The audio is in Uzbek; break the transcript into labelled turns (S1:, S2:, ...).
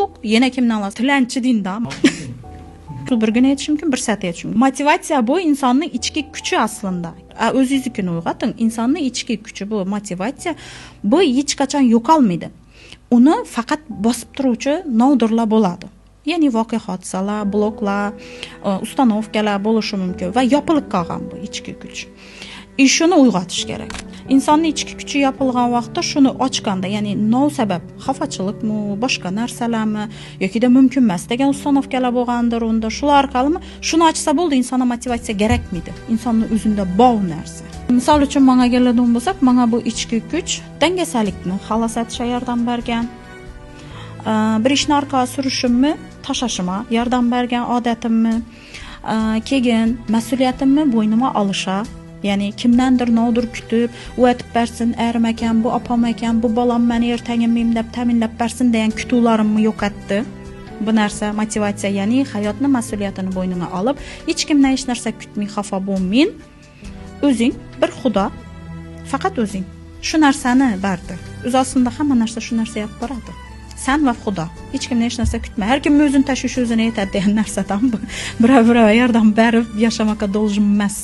S1: yo'q, yana kimdan olasiz? Tilanchi dindan. Bir gün aytishim mumkin, bir saat aytishim mumkin. Motivatsiya bu insonning ichki kuchi aslında. O'zingiznikini uyg'oting. Insonning ichki kuchi bu motivatsiya. Bu hech qachon yo'qolmaydi. Uni faqat bosib turuvchi nodirlar bo'ladi. Ya'ni voqea hodisalar, bloklar, ustanovkalar bo'lishi mumkin va yopilib qolgan bu ichki kuch. Shuni uyg'otish kerak. İnsanın ichki kuchi yopilgan vaqtda shuni ochganda, ya'ni sabab xafachilikmi, boshqa narsalarmi yoki da mumkin emas degan ustanovkalar bo'lgandir unda. Shular orqali shuni ochsa bo'ldi, insonga motivatsiya kerakmidi. Insonning o'zida bor narsa. Misol uchun menga keladigan bo'lsak, menga bu ichki kuch dangasalikni xalos etishga yordam bergan. Bir ishni orqaga surishimni, tashashimga yordam bergan odatimni, keyin mas'uliyatimni bo'ynimga olisha. Yani kimdandir nodir kutib, u aytib bersin, erim ekan, bu opam ekan, bu bolam meni ertagimim deb ta'minlab bersin degan kutuvlarimni yo'qotdi. Bu narsa motivatsiya, ya'ni hayotning mas'uliyatini bo'yniga olib, hech kimdan hech narsa kutmay xafa bo'lmang. O'zing bir xudo, faqat o'zing shu narsani berdi. O'z aslida hamma narsa shu narsa yapib boradi. Sen va xudo. Hech kimdan hech narsa kutma. Har kim o'zini tashvishi o'zini yetadi degan narsadan bu. Birov yordam berib yashamoqqa должен emas.